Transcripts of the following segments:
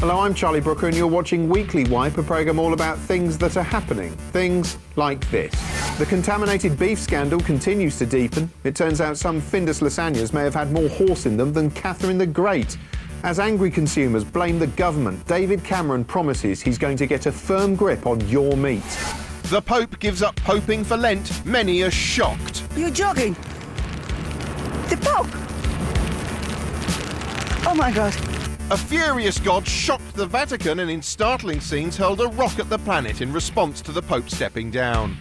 Hello, I'm Charlie Brooker and you're watching Weekly Wipe, a programme all about things that are happening. Things like this. The contaminated beef scandal continues to deepen. It turns out some Findus lasagnas may have had more horse in them than Catherine the Great. As angry consumers blame the government, David Cameron promises he's going to get a firm grip on your meat. The Pope gives up poping for Lent. Many are shocked. You're jogging? The Pope? Oh my God. A furious God shocked the Vatican and in startling scenes hurled a rock at the planet in response to the Pope stepping down.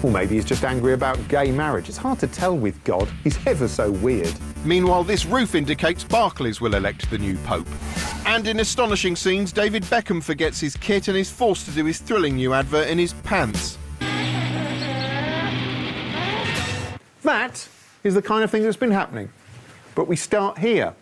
Or maybe he's just angry about gay marriage. It's hard to tell with God. He's ever so weird. Meanwhile, this roof indicates Barclays will elect the new Pope. And in astonishing scenes, David Beckham forgets his kit and is forced to do his thrilling new advert in his pants. That is the kind of thing that's been happening. But we start here.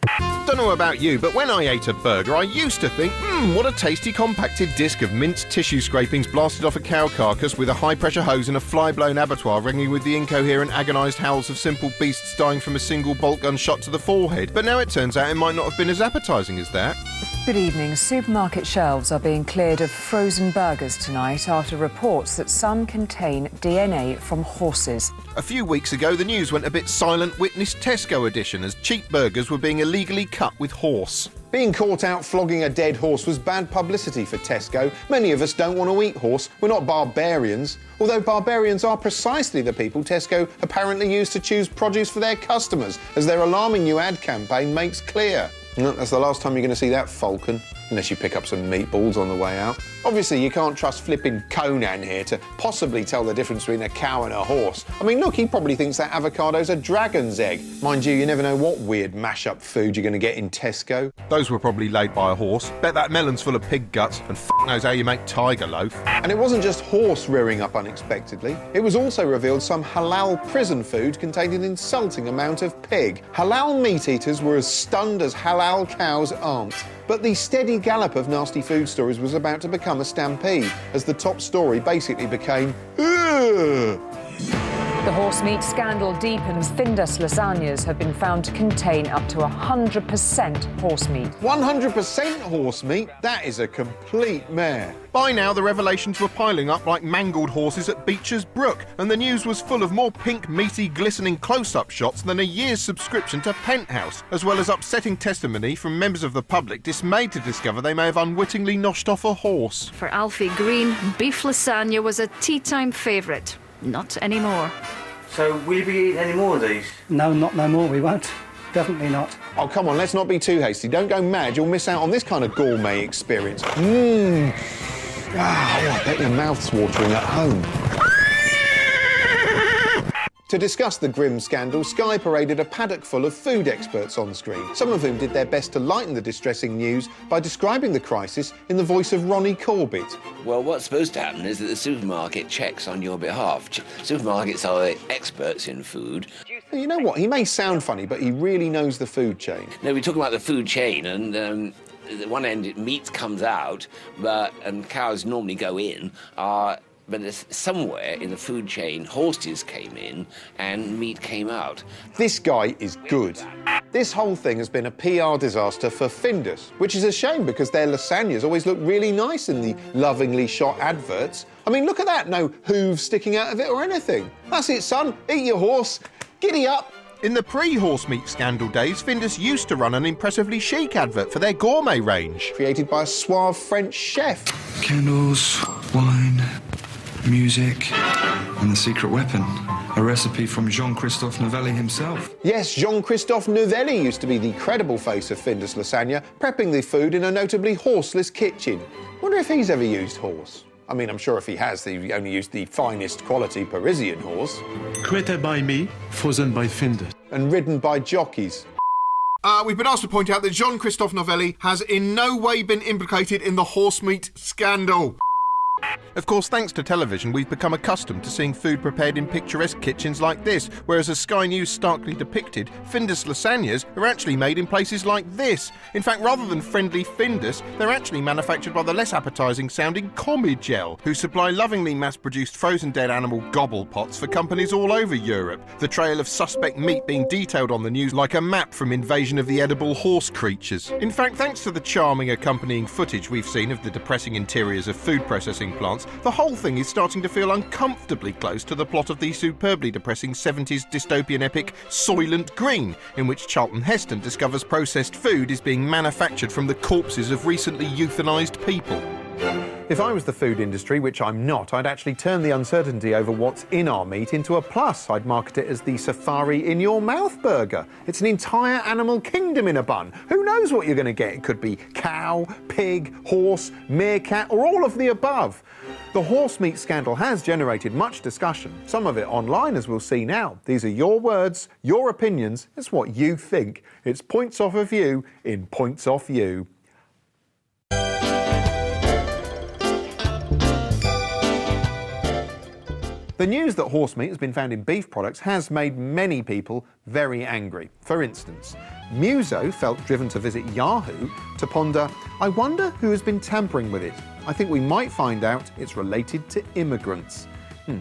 Don't know about you, but when I ate a burger, I used to think, what a tasty compacted disc of minced tissue scrapings blasted off a cow carcass with a high-pressure hose and a fly-blown abattoir ringing with the incoherent, agonised howls of simple beasts dying from a single bolt gun shot to the forehead. But now it turns out it might not have been as appetising as that. Good evening. Supermarket shelves are being cleared of frozen burgers tonight after reports that some contain DNA from horses. A few weeks ago, the news went a bit silent witness Tesco edition as cheap burgers were being illegally cut with horse. Being caught out flogging a dead horse was bad publicity for Tesco. Many of us don't want to eat horse. We're not barbarians. Although barbarians are precisely the people Tesco apparently use to choose produce for their customers, as their alarming new ad campaign makes clear. That's the last time you're going to see that falcon, unless you pick up some meatballs on the way out. Obviously, you can't trust flipping Conan here to possibly tell the difference between a cow and a horse. I mean, look, he probably thinks that avocado's a dragon's egg. Mind you, you never know what weird mash-up food you're going to get in Tesco. Those were probably laid by a horse. Bet that melon's full of pig guts, and knows how you make tiger loaf. And it wasn't just horse rearing up unexpectedly. It was also revealed some halal prison food contained an insulting amount of pig. Halal meat eaters were as stunned as halal cows aren't. But the steady gallop of nasty food stories was about to become a stampede, as the top story basically became, ugh. The horse meat scandal deepens. Findus lasagnas have been found to contain up to 100% horse meat. 100% horse meat? That is a complete mare. By now, the revelations were piling up like mangled horses at Beecher's Brook, and the news was full of more pink, meaty, glistening close-up shots than a year's subscription to Penthouse, as well as upsetting testimony from members of the public dismayed to discover they may have unwittingly noshed off a horse. For Alfie Green, beef lasagna was a tea-time favourite. Not anymore. So will you be eating any more of these? No, not no more, we won't. Definitely not. Oh, come on, let's not be too hasty. Don't go mad, you'll miss out on this kind of gourmet experience. I bet your mouth's watering at home. To discuss the grim scandal, Sky paraded a paddock full of food experts on screen, some of whom did their best to lighten the distressing news by describing the crisis in the voice of Ronnie Corbett. Well, what's supposed to happen is that the supermarket checks on your behalf. Supermarkets are the experts in food. You know what? He may sound funny, but he really knows the food chain. No, we're talking about the food chain, and at one end, meat comes out, and cows normally go in. But somewhere in the food chain, horses came in and meat came out. This guy is good. This whole thing has been a PR disaster for Findus, which is a shame because their lasagnas always look really nice in the lovingly shot adverts. I mean, look at that, no hooves sticking out of it or anything. That's it, son, eat your horse, giddy up. In the pre-horse meat scandal days, Findus used to run an impressively chic advert for their gourmet range. Created by a suave French chef. Candles, wine, music, and the secret weapon. A recipe from Jean-Christophe Novelli himself. Yes, Jean-Christophe Novelli used to be the credible face of Findus lasagna, prepping the food in a notably horseless kitchen. Wonder if he's ever used horse. I mean, I'm sure if he has, he only used the finest quality Parisian horse. Created by me, frozen by Findus. And ridden by jockeys. We've been asked to point out that Jean-Christophe Novelli has in no way been implicated in the horse meat scandal. Of course, thanks to television, we've become accustomed to seeing food prepared in picturesque kitchens like this, whereas as Sky News starkly depicted, Findus lasagnas are actually made in places like this. In fact, rather than friendly Findus, they're actually manufactured by the less appetising sounding Comigel, who supply lovingly mass-produced frozen dead animal gobble pots for companies all over Europe, the trail of suspect meat being detailed on the news like a map from Invasion of the Edible Horse creatures. In fact, thanks to the charming accompanying footage we've seen of the depressing interiors of food processing plants, the whole thing is starting to feel uncomfortably close to the plot of the superbly depressing 70s dystopian epic Soylent Green, in which Charlton Heston discovers processed food is being manufactured from the corpses of recently euthanised people. If I was the food industry, which I'm not, I'd actually turn the uncertainty over what's in our meat into a plus. I'd market it as the safari in your mouth burger. It's an entire animal kingdom in a bun. Who knows what you're going to get? It could be cow, pig, horse, meerkat, or all of the above. The horse meat scandal has generated much discussion, some of it online, as we'll see now. These are your words, your opinions, it's what you think. It's Points Off of You in Points Off You. The news that horse meat has been found in beef products has made many people very angry. For instance, Muso felt driven to visit Yahoo to ponder, I wonder who has been tampering with it. I think we might find out it's related to immigrants.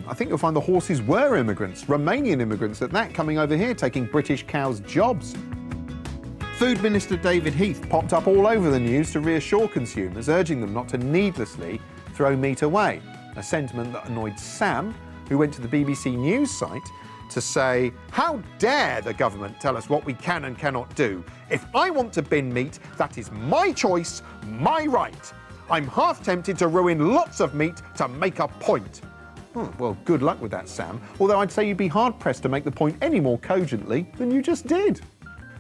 I think you'll find the horses were immigrants, Romanian immigrants at that, coming over here taking British cows' jobs. Food Minister David Heath popped up all over the news to reassure consumers, urging them not to needlessly throw meat away, a sentiment that annoyed Sam, who went to the BBC News site to say, how dare the government tell us what we can and cannot do? If I want to bin meat, that is my choice, my right. I'm half tempted to ruin lots of meat to make a point. Well, good luck with that, Sam, although I'd say you'd be hard-pressed to make the point any more cogently than you just did.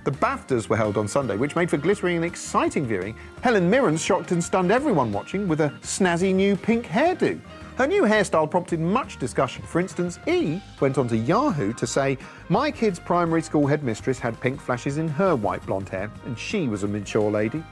The BAFTAs were held on Sunday, which made for glittering and exciting viewing. Helen Mirren's shocked and stunned everyone watching with a snazzy new pink hairdo. Her new hairstyle prompted much discussion. For instance, E went on to Yahoo to say, my kid's primary school headmistress had pink flashes in her white blonde hair, and she was a mature lady.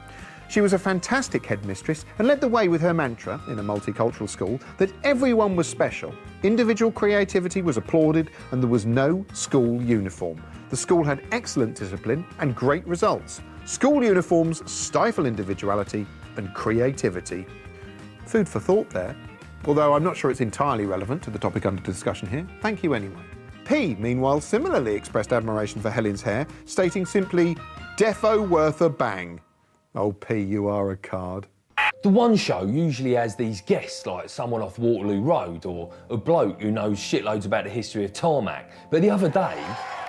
She was a fantastic headmistress and led the way with her mantra, in a multicultural school, that everyone was special. Individual creativity was applauded and there was no school uniform. The school had excellent discipline and great results. School uniforms stifle individuality and creativity. Food for thought there. Although I'm not sure it's entirely relevant to the topic under discussion here. Thank you anyway. P, meanwhile, similarly expressed admiration for Helen's hair, stating simply, defo worth a bang. Oh, P, you are a card. The One Show usually has these guests, like someone off Waterloo Road or a bloke who knows shitloads about the history of tarmac. But the other day,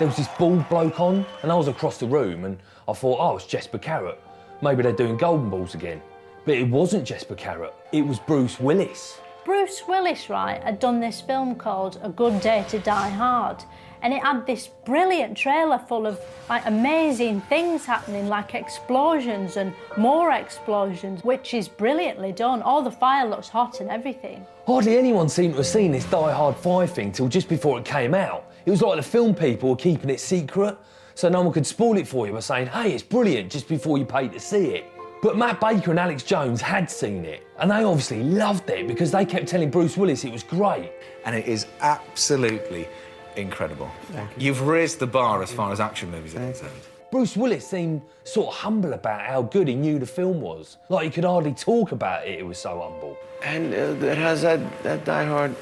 there was this bald bloke on, and I was across the room, and I thought, oh, it's Jesper Carrot. Maybe they're doing Golden Balls again. But it wasn't Jesper Carrot, it was Bruce Willis. Bruce Willis, right, had done this film called A Good Day to Die Hard, and it had this brilliant trailer full of like amazing things happening, like explosions and more explosions, which is brilliantly done. All the fire looks hot and everything. Hardly anyone seemed to have seen this Die Hard 5 thing till just before it came out. It was like the film people were keeping it secret, so no one could spoil it for you by saying, hey, it's brilliant, just before you paid to see it. But Matt Baker and Alex Jones had seen it, and they obviously loved it because they kept telling Bruce Willis it was great. And it is absolutely incredible. You've raised the bar as far as action movies are concerned. Bruce Willis seemed sort of humble about how good he knew the film was. Like he could hardly talk about it, it was so humble. And it has that Die Hard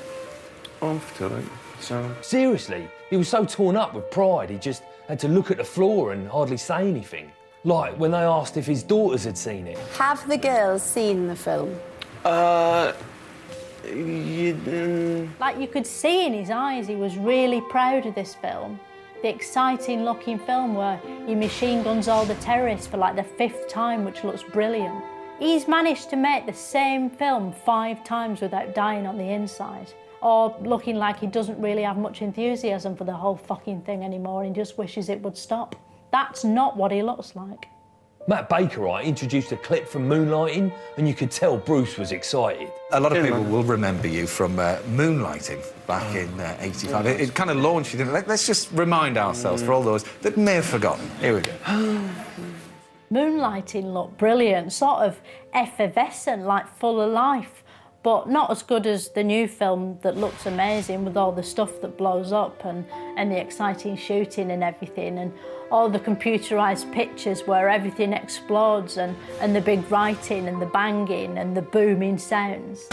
oomph to it, so... Seriously, he was so torn up with pride, he just had to look at the floor and hardly say anything. Like when they asked if his daughters had seen it. Have the girls seen the film? Like you could see in his eyes, he was really proud of this film. The exciting looking film where he machine guns all the terrorists for like the 5th time, which looks brilliant. He's managed to make the same film 5 times without dying on the inside. Or looking like he doesn't really have much enthusiasm for the whole fucking thing anymore and just wishes it would stop. That's not what he looks like. Matt Baker, right, introduced a clip from Moonlighting, and you could tell Bruce was excited. A lot of people will remember you from Moonlighting back in '85. It kind of launched you, didn't it? Let's just remind ourselves, for all those that may have forgotten. Here we go. Moonlighting looked brilliant, sort of effervescent, like full of life. but not as good as the new film that looks amazing with all the stuff that blows up and the exciting shooting and everything, and all the computerised pictures where everything explodes and the big writing and the banging and the booming sounds.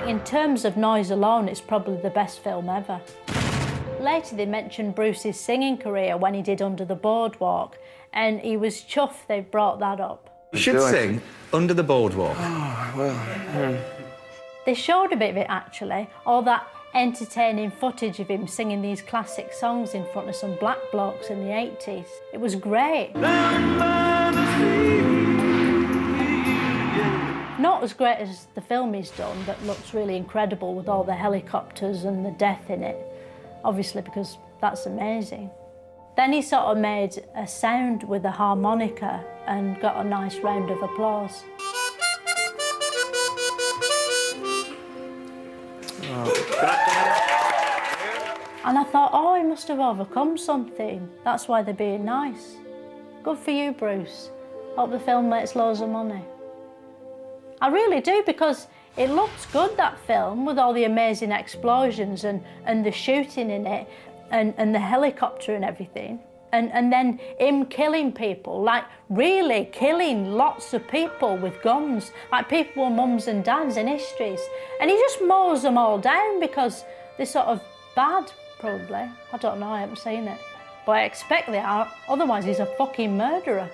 In terms of noise alone, it's probably the best film ever. Later they mentioned Bruce's singing career when he did Under the Boardwalk, and he was chuffed they brought that up. You should sing Under the Boardwalk. Oh, well... They showed a bit of it, actually, all that entertaining footage of him singing these classic songs in front of some black blokes in the 80s. It was great. Not as great as the film he's done, that looks really incredible with all the helicopters and the death in it, obviously, because that's amazing. Then he sort of made a sound with a harmonica and got a nice round of applause. And I thought, oh, he must have overcome something. That's why they're being nice. Good for you, Bruce. Hope the film makes loads of money. I really do, because it looks good, that film, with all the amazing explosions and the shooting in it and the helicopter and everything. And then him killing people, like really killing lots of people with guns, like people were mums and dads in histories. And he just mows them all down because they're sort of bad, probably. I don't know, I haven't seen it. But I expect they are, otherwise he's a fucking murderer.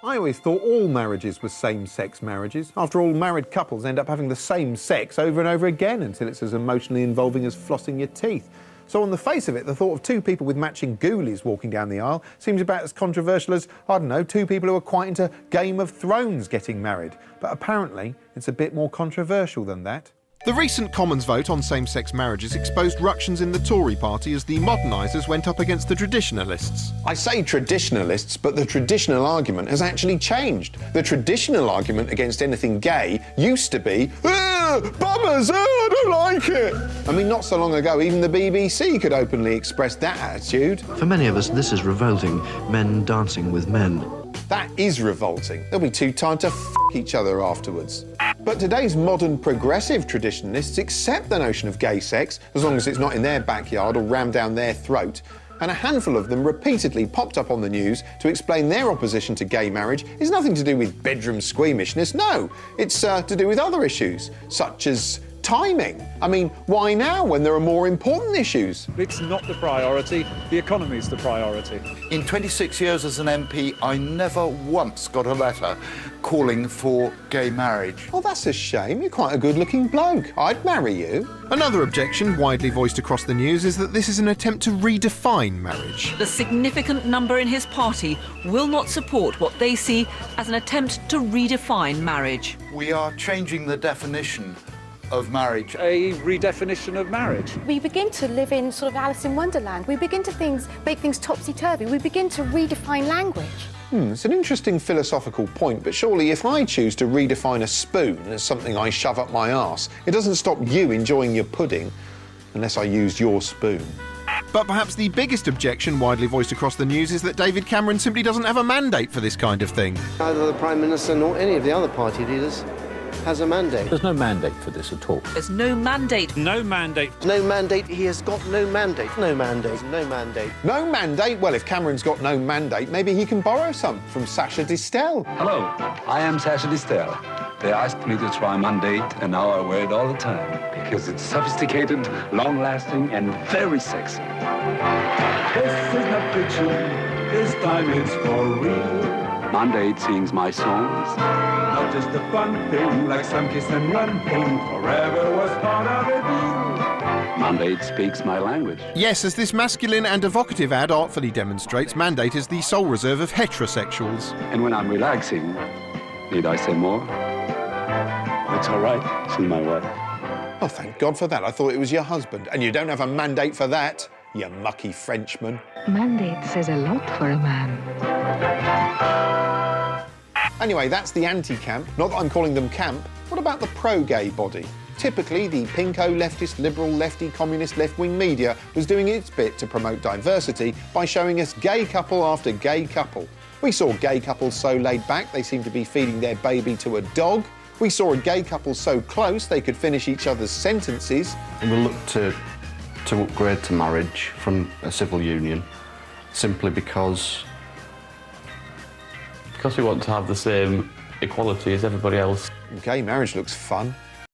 I always thought all marriages were same-sex marriages. After all, married couples end up having the same sex over and over again until it's as emotionally involving as flossing your teeth. So on the face of it, the thought of two people with matching ghoulies walking down the aisle seems about as controversial as, I don't know, two people who are quite into Game of Thrones getting married. But apparently, it's a bit more controversial than that. The recent Commons vote on same-sex marriages exposed ructions in the Tory party as the modernisers went up against the traditionalists. I say traditionalists, but the traditional argument has actually changed. The traditional argument against anything gay used to be, bummers, I don't like it. I mean, not so long ago, even the BBC could openly express that attitude. For many of us, this is revolting. Men dancing with men. That is revolting. They'll be too tired to f*** each other afterwards. But today's modern progressive traditionalists accept the notion of gay sex, as long as it's not in their backyard or rammed down their throat. And a handful of them repeatedly popped up on the news to explain their opposition to gay marriage is nothing to do with bedroom squeamishness, no. It's to do with other issues, such as timing. I mean, why now when there are more important issues? It's not the priority, the economy's the priority. In 26 years as an MP, I never once got a letter calling for gay marriage. Oh, that's a shame. You're quite a good-looking bloke. I'd marry you. Another objection widely voiced across the news is that this is an attempt to redefine marriage. The significant number in his party will not support what they see as an attempt to redefine marriage. We are changing the definition of marriage. A redefinition of marriage. We begin to live in sort of Alice in Wonderland. We begin to make things topsy-turvy. We begin to redefine language. It's an interesting philosophical point, but surely if I choose to redefine a spoon as something I shove up my arse, it doesn't stop you enjoying your pudding, unless I used your spoon. But perhaps the biggest objection widely voiced across the news is that David Cameron simply doesn't have a mandate for this kind of thing. Neither the Prime Minister nor any of the other party leaders has a mandate. There's no mandate for this at all. There's no mandate. No mandate. No mandate. He has got no mandate. No mandate. No mandate. No mandate? Well, if Cameron's got no mandate, maybe he can borrow some from Sacha Distel. Hello, I am Sacha Distel. They asked me to try mandate, and now I wear it all the time because it's sophisticated, long-lasting, and very sexy. This is not fiction. This time it's for real. Mandate sings my songs. Not just a fun thing, like some kiss and run thing. Forever was part of it. Mandate speaks my language. Yes, as this masculine and evocative ad artfully demonstrates, mandate is the sole reserve of heterosexuals. And when I'm relaxing, need I say more? It's all right, she's my wife. Oh, thank God for that. I thought it was your husband. And you don't have a mandate for that, you mucky Frenchman. Mandate says a lot for a man. Anyway, that's the anti-camp. Not that I'm calling them camp. What about the pro-gay body? Typically, the pinko, leftist, liberal, lefty, communist, left-wing media was doing its bit to promote diversity by showing us gay couple after gay couple. We saw gay couples so laid back they seemed to be feeding their baby to a dog. We saw a gay couple so close they could finish each other's sentences. And we look to upgrade to marriage from a civil union simply because we want to have the same equality as everybody else. Gay marriage looks fun.